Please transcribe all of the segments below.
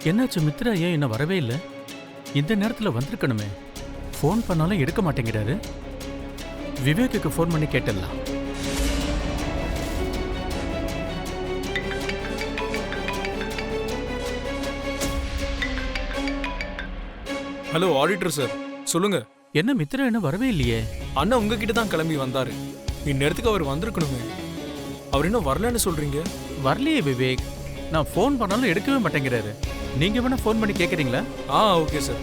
என்னாச்சு மித்ரா ஏன் என்ன வரவே இல்லை? இந்த நேரத்தில் வந்திருக்கணுமே. ஃபோன் பண்ணாலும் எடுக்க மாட்டேங்கிறாரு. விவேக்குக்கு ஃபோன் பண்ணி கேட்டுடலாம். ஹலோ ஆடிட்டர் சார், சொல்லுங்க. என்ன மித்ரா என்ன வரவே இல்லையே? அண்ணா உங்ககிட்ட தான் கிளம்பி வந்தாரு. இந்நேரத்துக்கு அவர் வந்திருக்கணுமே. அவர் இன்னும் வரலன்னு சொல்றீங்க? வரலையே விவேக். நான் ஃபோன் பண்ணாலும் எடுக்கவே மாட்டேங்கிறாரு. நீங்க வேணா ஃபோன் பண்ணி கேட்குறீங்களா? ஓகே சார்,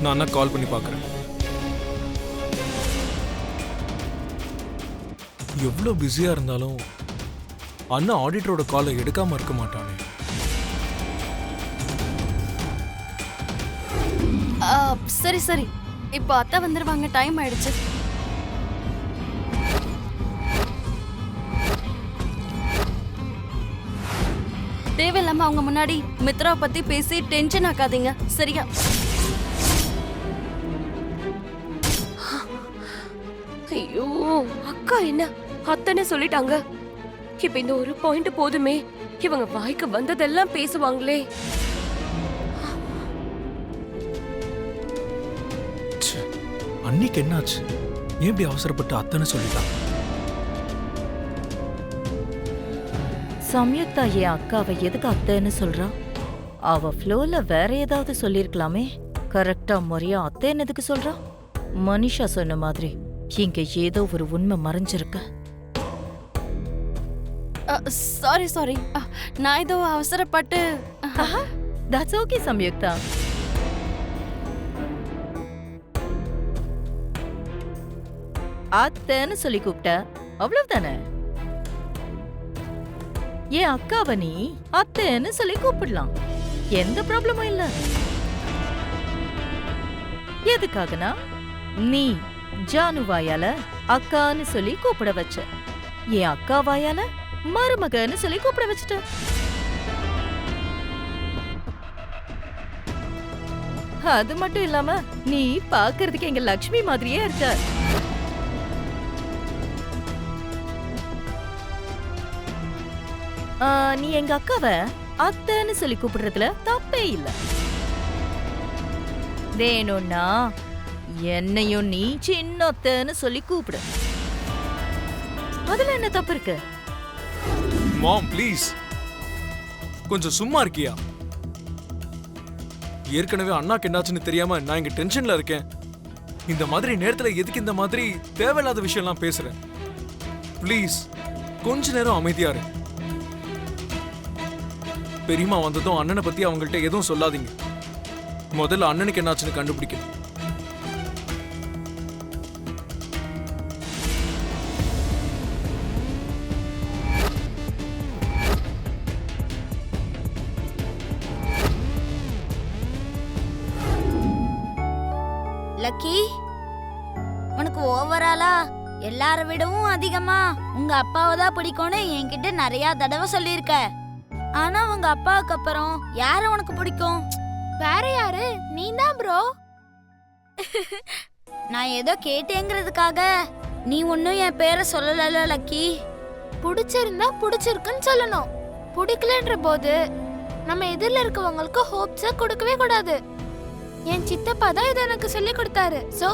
நான் அண்ணா கால் பண்ணி பார்க்குறேன். எவ்வளோ பிஸியாக இருந்தாலும் அண்ணா ஆடிட்டரோட காலை எடுக்காம இருக்க மாட்டானே. சரி சரி, இப்போ அத்தை வந்துருவாங்க, டைம் ஆயிடுச்சு. தேவையில்லாம அவங்க முன்னாடி மித்ராவை பத்தி பேசி டென்ஷன் ஆக்காதீங்க, சரியா? ஐயோ, அக்கா என்ன அத்தனை சொல்லிட்டாங்க. இப்ப இந்த ஒரு பாயிண்ட் போதுமே, இவங்க வாய்க்கு வந்ததெல்லாம் பேசுவாங்களே. அன்னைக்கு என்னாச்சு? ஏன் இப்படி அவசரப்பட்டு அத்தனை சொல்லிட்டாங்க? சம்யுக்தா என் அக்காவை எதுக்கு அத்தைன்னு சொல்றா? அவ ஃப்ளோல வேற ஏதாவது சொல்லிருக்கலாமே. கரெக்டா முறையா அத்தைன்னு எதுக்கு சொல்றா? மனிஷா சொன்ன மாதிரி இங்க ஏதோ ஒரு உண்மை மறைஞ்சிருக்கு. சாரி சாரி, நான் ஏதோ அவசரப்பட்டு. That's okay Samyuktha. அத்தைன்னு சொல்லி கூப்பிட்ட, அவ்வளவுதானே? என் அக்காவை நீ அத்தைன்னு சொல்லி கூப்பிடலாம், எந்த ப்ராப்ளமும் இல்ல. எதுக்காகனா நீ ஜானு வாயால அக்கான்னு சொல்லி கூப்பிட வச்ச, என் அக்கா வாயால மருமகன்னு சொல்லி கூப்பிட வச்சுட்ட. அது மட்டும் இல்லாம நீ பாக்குறதுக்கு எங்க லக்ஷ்மி மாதிரியே இருக்க. நீ எங்க அக்காவை அத்தைன்னு சொல்லி கூப்பிடுறதுல தப்பே இல்ல. வேணும்னா என்னையும் நீ சின்ன அத்தைன்னு சொல்லி கூப்பிடு, அதுல என்ன தப்பு இருக்கு? மாம் ப்ளீஸ், கொஞ்சம் சும்மா இருக்கியா? ஏற்கனவே அண்ணாக்கு என்னாச்சுன்னு தெரியாம நான் இங்க டென்ஷன்ல இருக்கேன். இந்த மாதிரி நேரத்துல எதுக்கு இந்த மாதிரி தேவையில்லாத விஷயம்லாம் பேசுறேன்? ப்ளீஸ் கொஞ்ச நேரம் அமைதியா இரு. பெரியமா வந்ததும் அண்ணனை பத்தி அவங்கள்ட்ட எதுவும் சொல்லாதீங்க. முதல்ல அண்ணனுக்கு என்னாச்சுன்னு கண்டுபிடிக்க. லக்கி, உனக்கு ஓவராலா எல்லார விடவும் அதிகமா உங்க அப்பாவை தான் பிடிக்கும்னு என்கிட்ட நிறைய தடவை சொல்லியிருக்க. ஆனா உங்க அப்பாவுக்கு அப்புறம் யார உனக்கு பிடிக்கும்? வேற யாரு? நீதான் ப்ரோ. நான் ஏதோ கேட்டேங்கிறதுக்காக நீ ஒன்னும் என் பேரை சொல்லல லக்கி. பிடிச்சிருந்தா பிடிச்சிருக்குன்னு சொல்லணும். பிடிக்கலன்ற போது நம்ம எதிரில் இருக்கவங்களுக்கு ஹோப்ஸை கொடுக்கவே கூடாது. என் சித்தப்பா தான் இதை எனக்கு சொல்லி கொடுத்தாரு. சோ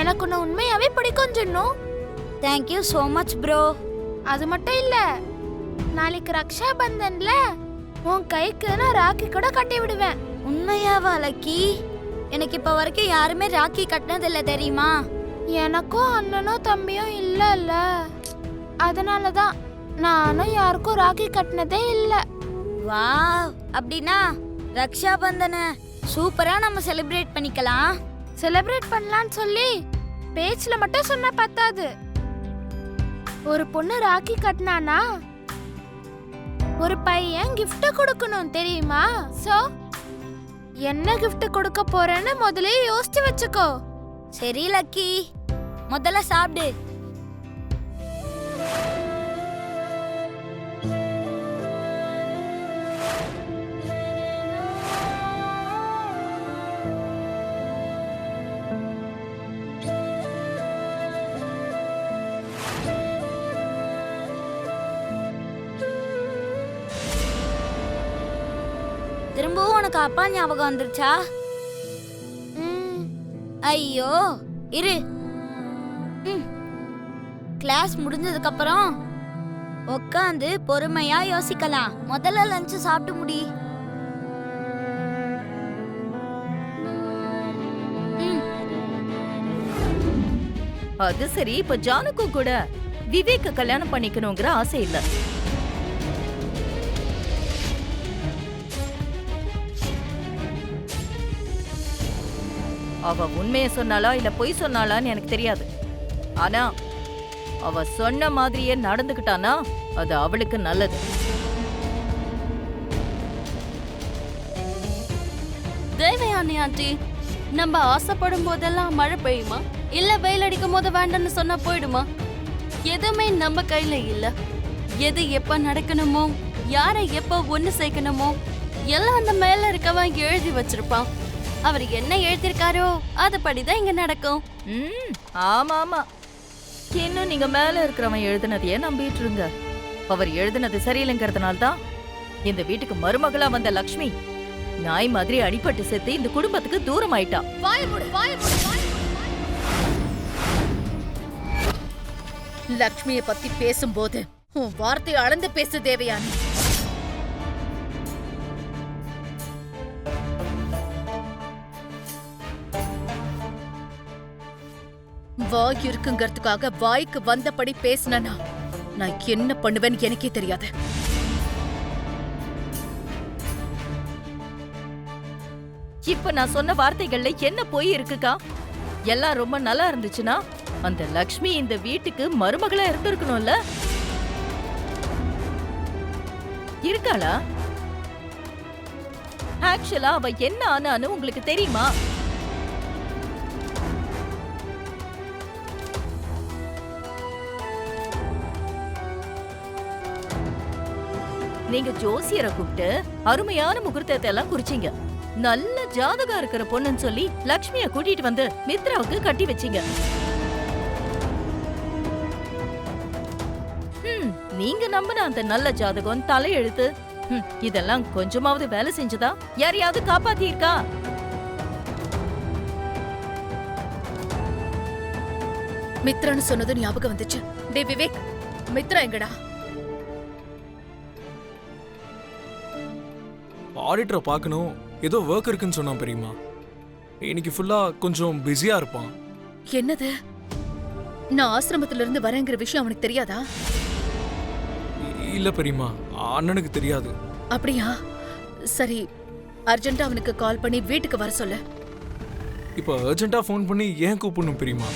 எனக்கு உன்னை உண்மையாவே பிடிக்கும் சொன்னோம். Thank you so much bro. அது மட்டும் இல்ல, நாளைக்கு ரக்ஷா பந்தன்ல உன் கைக்கு நான் ராக்கி கூட கட்டி விடுவேன். உண்மையாவா லக்கி? எனக்கு இப்ப வரைக்கும் யாருமே ராக்கி கட்டினதில்ல தெரியுமா? எனக்கும் அண்ணனும் தம்பியும் இல்ல, அதனாலதான் நானும் யாருக்கும் ராக்கி கட்டினதே இல்ல. வாவ், அப்படின்னா ரக்ஷா பந்தன சூப்பரா நம்ம செலிப்ரேட் பண்ணிக்கலாம். செலிப்ரேட் பண்ணலாம்னு சொல்லி பேச்சுல மட்டும் சொன்னா பத்தாது. ஒரு பொண்ணு ராக்கி கட்டினானா ஒரு பையன் gift கொடுக்கணும் தெரியுமா? சோ என்ன gift கொடுக்க போறேன்னு முதல்ல யோசிச்சு வச்சுக்கோ. சரி லக்கி, முதல்ல சாப்பிடு. திரும்பவும் உனக்கு அப்பா ஞாபகம் வந்துருச்சா? ஐயோ இரு. கிளாஸ் முடிஞ்சதுக்கு அப்புறம் உட்காந்து பொறுமையா யோசிக்கலாம். முதல்ல லஞ்ச் சாப்பிட்டு முடி. அது சரி, இப்ப ஜானுக்கும் கூட விவேக்க கல்யாணம் பண்ணிக்கணுங்கிற ஆசை இல்ல. அவ உண்மையை சொன்னாலா இல்ல பொய் சொன்னாலான்னு எனக்கு தெரியாது. ஆனா அவ சொன்ன மாதிரியே நடந்துக்கிட்டானா அது அவளுக்கு நல்லது. தேவயானி ஆண்டி, நம்ம ஆசைப்படும் போதெல்லாம் மழை பெய்யுமா இல்ல வெயில் அடிக்கும் போது வேண்டாம்னு சொன்னா போயிடுமா? எதுவுமே நம்ம கையில இல்ல. எது எப்ப நடக்கணுமோ, யாரை எப்ப ஒண்ணு சேர்க்கணுமோ எல்லாம் அந்த மேல இருக்கவன் எழுதி வச்சிருப்பான். அவர் என்ன எழுதியிருக்காரோ அதுபடிதான் இங்க நடக்கும். ஆமா ஆமா, இன்னும் நீங்க மேல இருக்கிறவன் எழுதுனதையே நம்பிட்டு இருங்க. அவர் எழுதுனது சரியில்லைங்கிறதுனால தான் இந்த வீட்டுக்கு மருமகளா வந்த லக்ஷ்மி நாய் மாதிரி அடிபட்டு செத்து இந்த குடும்பத்துக்கு தூரம் ஆயிட்டா. லக்ஷ்மிய பத்தி பேசும்போது உன் வார்த்தையை அளந்து பேசு தேவயானி. வாய் இருக்குங்கிறதுக்காக வாய்க்கு வந்தபடி பேசினா நான் என்ன பண்ணுவேன்னு எனக்கே தெரியாது. இப்ப நான் சொன்ன வார்த்தைகள்ல என்ன போய் இருக்குக்கா? எல்லாம் ரொம்ப நல்லா இருந்துச்சுன்னா அந்த லக்ஷ்மி இந்த வீட்டுக்கு மருமகளா இருந்திருக்கணும்ல. இருக்காளா? ஆக்சுவலா அவ என்ன ஆனான்னு உங்களுக்கு தெரியுமா? நீங்க ஜோசியரை கூப்பிட்டு அருமையான முகூர்த்தத்தை எல்லாம் குறிச்சீங்க. நல்ல ஜாதகம் இருக்கிற பொண்ணுன்னு சொல்லி லக்ஷ்மிய கூட்டிட்டு வந்து மித்ராவுக்கு கட்டி வச்சீங்க. நீங்க நம்பின அந்த நல்ல ஜாதகம், தலையெழுத்து இதெல்லாம் கொஞ்சமாவது வேலை செஞ்சதா? யாரையாவது காப்பாத்தி இருக்கா? மித்ரான்னு சொன்னது ஞாபகம் வந்துச்சு. டே விவேக், மித்ரா எங்கடா? ஆடிட்டரை பார்க்கணும், ஏதோ ஒர்க் இருக்குன்னு சொன்னான் பெரியம்மா. இன்னைக்கு ஃபுல்லா கொஞ்சம் பிஸியா இருப்பான். என்னது? நான் ஆசிரமத்துல இருந்து வரேங்கிற விஷயம் அவனுக்கு தெரியாதா? இல்ல பெரியம்மா, அண்ணனுக்கு தெரியாது. அப்படியா? சரி, அர்ஜென்ட்டா அவனுக்கு கால் பண்ணி வீட்டுக்கு வர சொல்லு. இப்போ அர்ஜென்ட்டா ஃபோன் பண்ணி ஏன் கூப்பிடணும் பெரியம்மா?